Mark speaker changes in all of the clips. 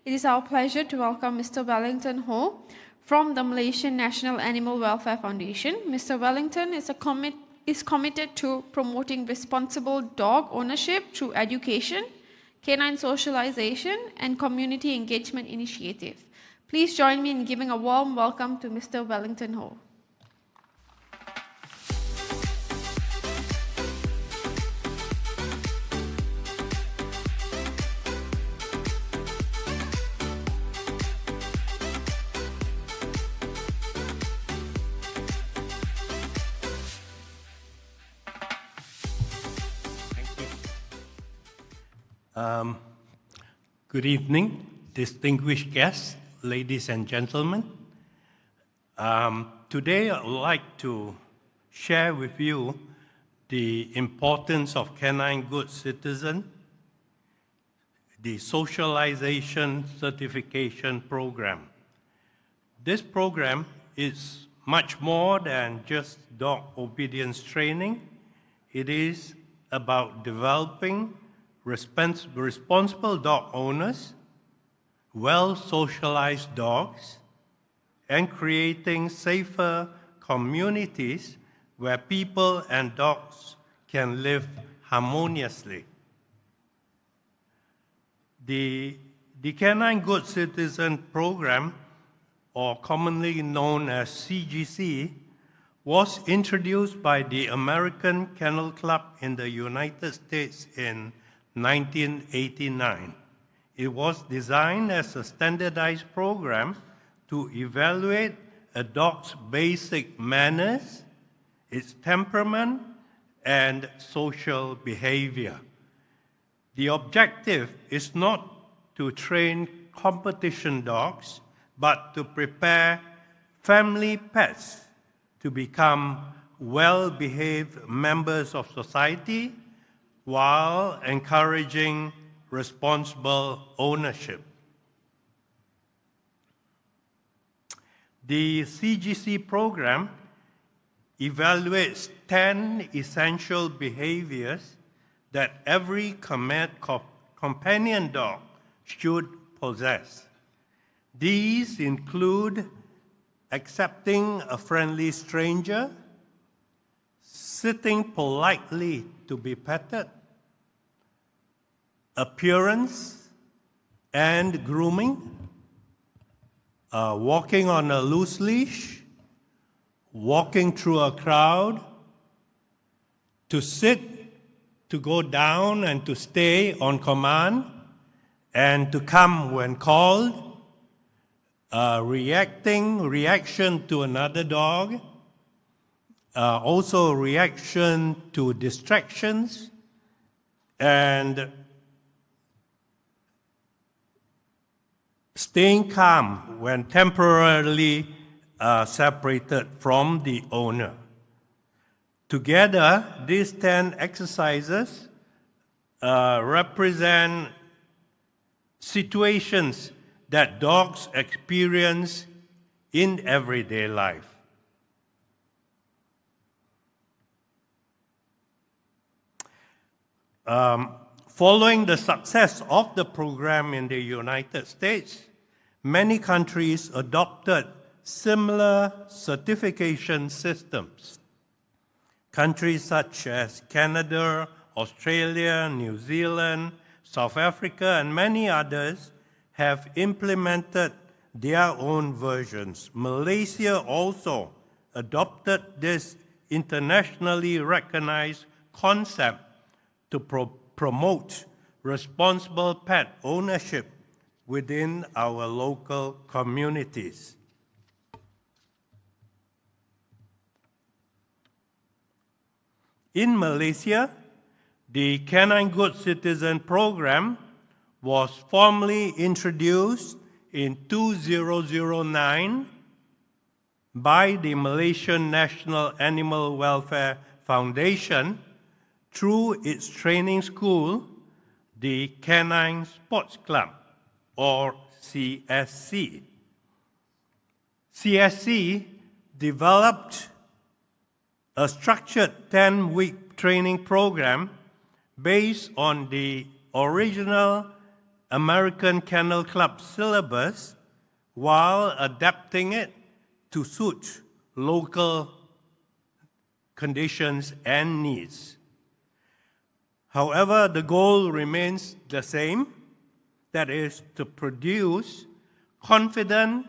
Speaker 1: It is our pleasure to welcome Mr. Wellington Ho from the Malaysian National Animal Welfare Foundation. Mr. Wellington is committed to promoting responsible dog ownership through education, canine socialization, and community engagement initiative. Please join me in giving a warm welcome to Mr. Wellington Ho.
Speaker 2: Good evening, distinguished guests, ladies and gentlemen. Today I would like to share with you the importance of canine good citizen, the Socialization Certification Program. This program is much more than just dog obedience training. It is about developing responsible dog owners, well-socialized dogs, and creating safer communities where people and dogs can live harmoniously. The Canine Good Citizen Program, or commonly known as CGC, was introduced by the American Kennel Club in the United States in 1989. It was designed as a standardized program to evaluate a dog's basic manners, its temperament, and social behavior. The objective is not to train competition dogs, but to prepare family pets to become well-behaved members of society while encouraging responsible ownership. The CGC program evaluates 10 essential behaviors that every companion dog should possess. These include accepting a friendly stranger, sitting politely to be petted, appearance and grooming, walking on a loose leash, walking through a crowd, to sit, to go down and to stay on command, and to come when called, reaction to another dog, also reaction to distractions, and staying calm when temporarily separated from the owner. Together, these 10 exercises represent situations that dogs experience in everyday life. Following the success of the program in the United States, many countries adopted similar certification systems. Countries such as Canada, Australia, New Zealand, South Africa, and many others have implemented their own versions. Malaysia also adopted this internationally recognized concept to promote responsible pet ownership within our local communities. In Malaysia, the Canine Good Citizen Program was formally introduced in 2009 by the Malaysian National Animal Welfare Foundation through its training school, the Canine Sports Club, or CSC. CSC developed a structured 10-week training program based on the original American Kennel Club syllabus while adapting it to suit local conditions and needs. However, the goal remains the same, that is to produce confident,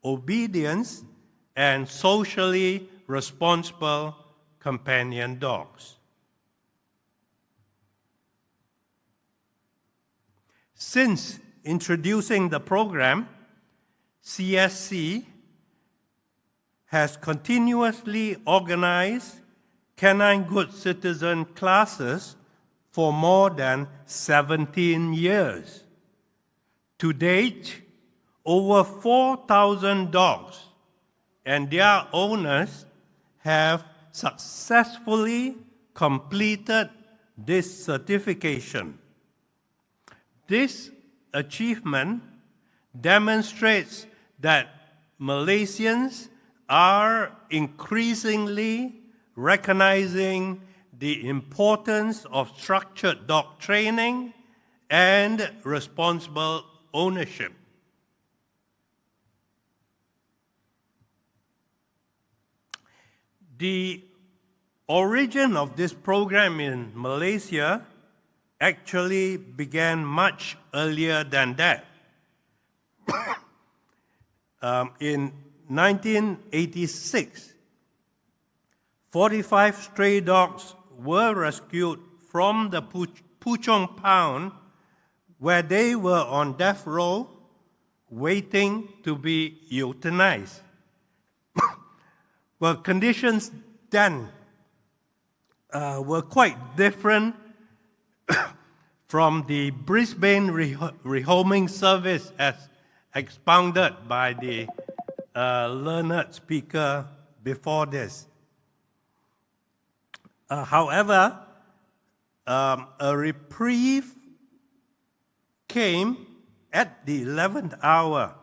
Speaker 2: obedient, and socially responsible companion dogs. Since introducing the program, CSC has continuously organized Canine Good Citizen classes for more than 17 years. To date, over 4,000 dogs and their owners have successfully completed this certification. This achievement demonstrates that Malaysians are increasingly recognizing the importance of structured dog training and responsible ownership. The origin of this program in Malaysia actually began much earlier than that. In 1986, 45 stray dogs were rescued from the Puchong Pound, where they were on death row waiting to be euthanized. Well, conditions then were quite different from the Brisbane rehoming service as expounded by the learned speaker before this. However, a reprieve came at the 11th hour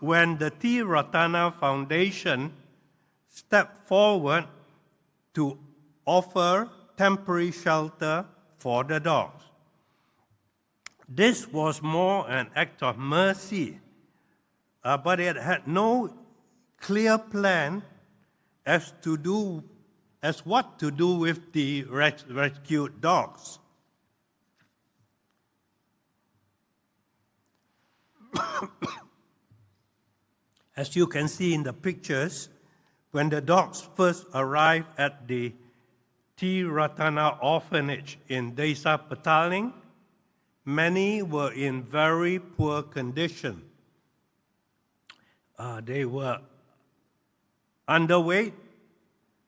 Speaker 2: when the T. Ratana Foundation stepped forward to offer temporary shelter for the dogs. This was more an act of mercy, but it had no clear plan as what to do with the rescued dogs. As you can see in the pictures, when the dogs first arrived at the T. Ratana orphanage in Desa Petaling, many were in very poor condition. They were underweight,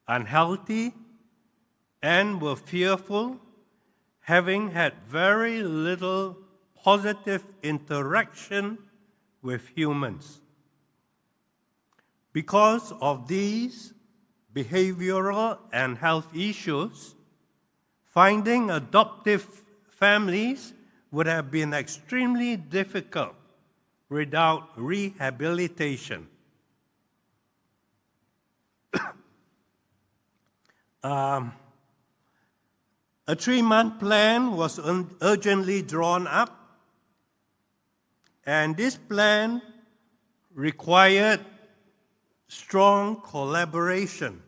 Speaker 2: unhealthy, and were fearful, having had very little positive interaction with humans. Because of these behavioral and health issues, finding adoptive families would have been extremely difficult without rehabilitation. A 3-month plan was urgently drawn up, and this plan required strong collaboration.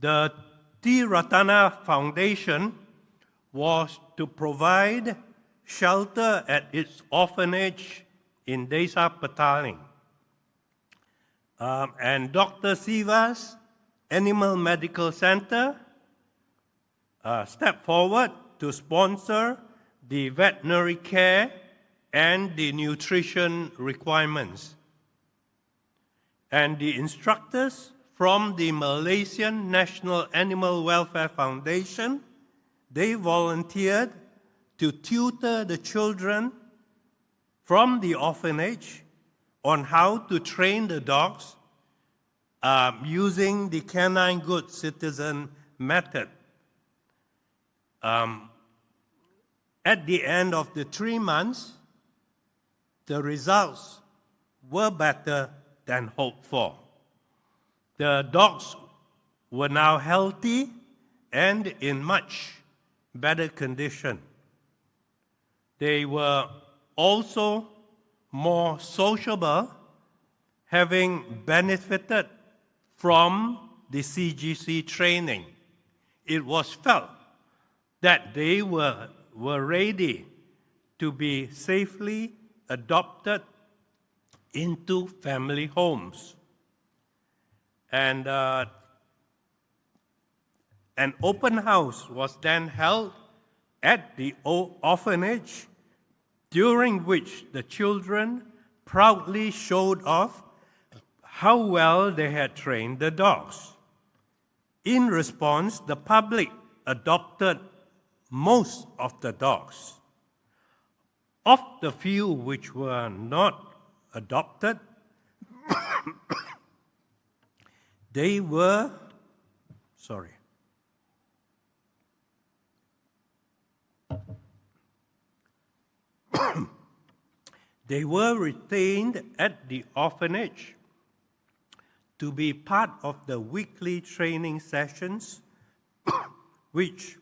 Speaker 2: The T. Ratana Foundation was to provide shelter at its orphanage in Desa Petaling. And Dr. Siva's Animal Medical Center stepped forward to sponsor the veterinary care and the nutrition requirements. And the instructors from the Malaysian National Animal Welfare Foundation, they volunteered to tutor the children from the orphanage on how to train the dogs using the Canine Good Citizen method. At the end of the 3 months, the results were better than hoped for. The dogs were now healthy and in much better condition. They were also more sociable, having benefited from the CGC training. It was felt that they were ready to be safely adopted into family homes. And an open house was then held at the orphanage, during which the children proudly showed off how well they had trained the dogs. In response, the public adopted most of the dogs. Of the few which were not adopted, they were retained at the orphanage to be part of the weekly training sessions, which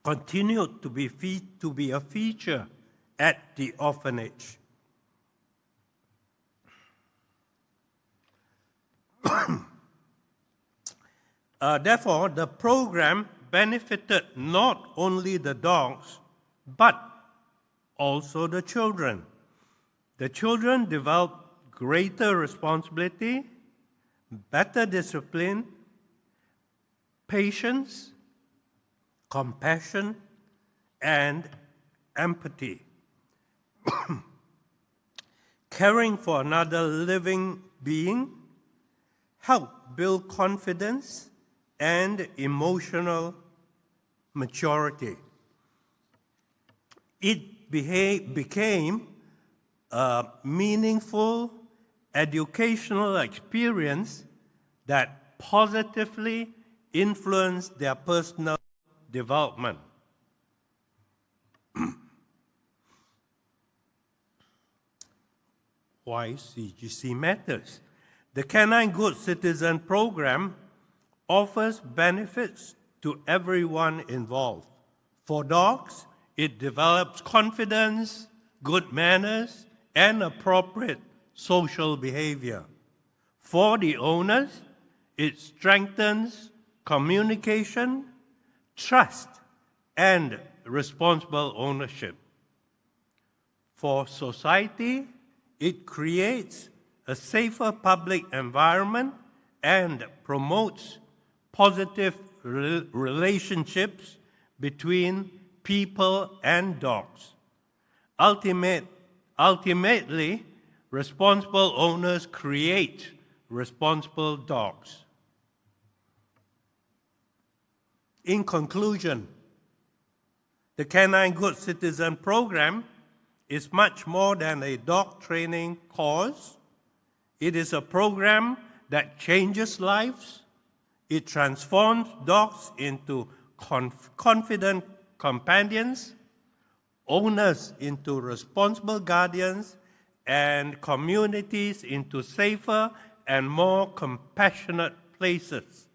Speaker 2: continued to be a feature at the orphanage. Therefore, the program benefited not only the dogs, but also the children. The children developed greater responsibility, better discipline, patience, compassion, and empathy. Caring for another living being helped build confidence and emotional maturity. It became a meaningful educational experience that positively influenced their personal development. Why CGC matters? The Canine Good Citizen program offers benefits to everyone involved. For dogs, it develops confidence, good manners, and appropriate social behavior. For the owners, it strengthens communication, trust, and responsible ownership. For society, it creates a safer public environment and promotes positive relationships between people and dogs. Ultimately, responsible owners create responsible dogs. In conclusion, the Canine Good Citizen program is much more than a dog training course. It is a program that changes lives. It transforms dogs into confident companions, owners into responsible guardians, and communities into safer and more compassionate places.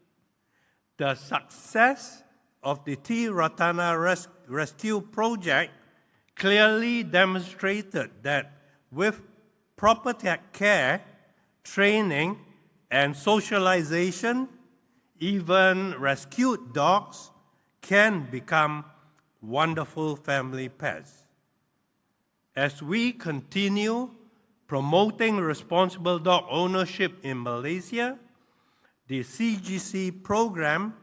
Speaker 2: The success of the T. Ratana Rescue Project clearly demonstrated that with proper care, training, and socialization, even rescued dogs can become wonderful family pets. As we continue promoting responsible dog ownership in Malaysia, the CGC program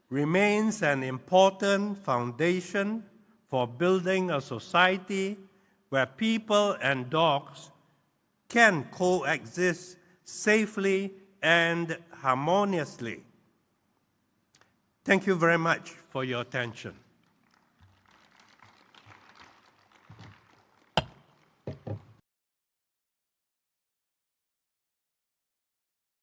Speaker 2: remains an important foundation for building a society where people and dogs can coexist safely and harmoniously. Thank you very much for your attention.